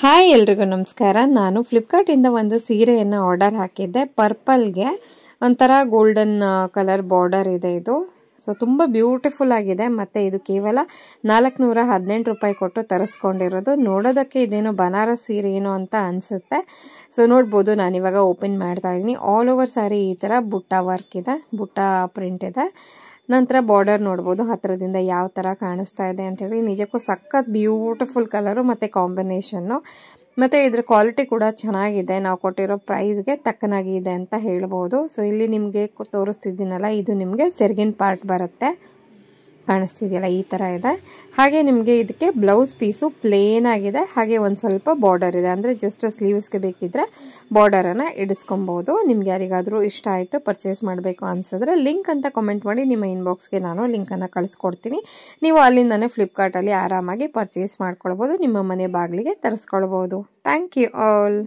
Hi ಎಲ್ರಿಗೂ ನಮಸ್ಕಾರ. ನಾನು ಫ್ಲಿಪ್ಕಾರ್ಟಿಂದ ಒಂದು ಸೀರೆಯನ್ನು ಆರ್ಡರ್ ಹಾಕಿದ್ದೆ. ಪರ್ಪಲ್ಗೆ ಒಂಥರ ಗೋಲ್ಡನ್ ಕಲರ್ ಬಾರ್ಡರ್ ಇದೆ ಇದು. ಸೊ ತುಂಬ ಬ್ಯೂಟಿಫುಲ್ ಆಗಿದೆ. ಮತ್ತು ಇದು ಕೇವಲ 418 ರೂಪಾಯಿ ಕೊಟ್ಟು ತರಿಸ್ಕೊಂಡಿರೋದು. ನೋಡೋದಕ್ಕೆ ಇದೇನು ಬನಾರಸ್ ಸೀರೆ ಏನೋ ಅಂತ ಅನಿಸುತ್ತೆ. ಸೊ ನೋಡ್ಬೋದು, ನಾನಿವಾಗ ಓಪನ್ ಮಾಡ್ತಾ ಇದ್ದೀನಿ. ಆಲ್ ಓವರ್ ಸ್ಯಾರಿ ಈ ಥರ ಬುಟ್ಟ ವರ್ಕ್ ಇದೆ, ಬುಟ್ಟ ಪ್ರಿಂಟ್ ಇದೆ. ನಂತರ ಬಾರ್ಡರ್ ನೋಡ್ಬೋದು ಹತ್ತಿರದಿಂದ ಯಾವ ಥರ ಕಾಣಿಸ್ತಾ ಇದೆ ಅಂತೇಳಿ. ನಿಜಕ್ಕೂ ಸಖತ್ ಬ್ಯೂಟಿಫುಲ್ ಕಲರು ಮತ್ತು ಕಾಂಬಿನೇಷನ್ನು. ಮತ್ತು ಇದ್ರ ಕ್ವಾಲಿಟಿ ಕೂಡ ಚೆನ್ನಾಗಿದೆ. ನಾವು ಕೊಟ್ಟಿರೋ ಪ್ರೈಸ್ಗೆ ತಕ್ಕನಾಗಿದೆ ಅಂತ ಹೇಳ್ಬೋದು. ಸೊ ಇಲ್ಲಿ ನಿಮಗೆ ತೋರಿಸ್ತಿದ್ದೀನಲ್ಲ, ಇದು ನಿಮಗೆ ಸೆರಗಿನ ಪಾರ್ಟ್ ಬರುತ್ತೆ. ಕಾಣಿಸ್ತಿದೆಯಲ್ಲ, ಈ ಥರ ಇದೆ. ಹಾಗೆ ನಿಮಗೆ ಇದಕ್ಕೆ ಬ್ಲೌಸ್ ಪೀಸು ಪ್ಲೇನ್ ಆಗಿದೆ. ಹಾಗೆ ಒಂದು ಸ್ವಲ್ಪ ಬಾರ್ಡರ್ ಇದೆ, ಅಂದರೆ ಜಸ್ಟ್ ಸ್ಲೀವ್ಸ್ಗೆ ಬೇಕಿದ್ರೆ ಬಾರ್ಡರನ್ನು ಇಡಿಸ್ಕೊಬೋದು. ನಿಮ್ಗೆ ಯಾರಿಗಾದರೂ ಇಷ್ಟ ಆಯಿತು, ಪರ್ಚೇಸ್ ಮಾಡಬೇಕು ಅನ್ಸಿದ್ರೆ ಲಿಂಕ್ ಅಂತ ಕಾಮೆಂಟ್ ಮಾಡಿ, ನಿಮ್ಮ ಇನ್ಬಾಕ್ಸ್ಗೆ ನಾನು ಲಿಂಕನ್ನು ಕಳಿಸ್ಕೊಡ್ತೀನಿ. ನೀವು ಅಲ್ಲಿಂದನೇ ಫ್ಲಿಪ್ಕಾರ್ಟಲ್ಲಿ ಆರಾಮಾಗಿ ಪರ್ಚೇಸ್ ಮಾಡ್ಕೊಳ್ಬೋದು, ನಿಮ್ಮ ಮನೆ ಬಾಗಿಲಿಗೆ ತರಿಸ್ಕೊಳ್ಬೋದು. Thank you all.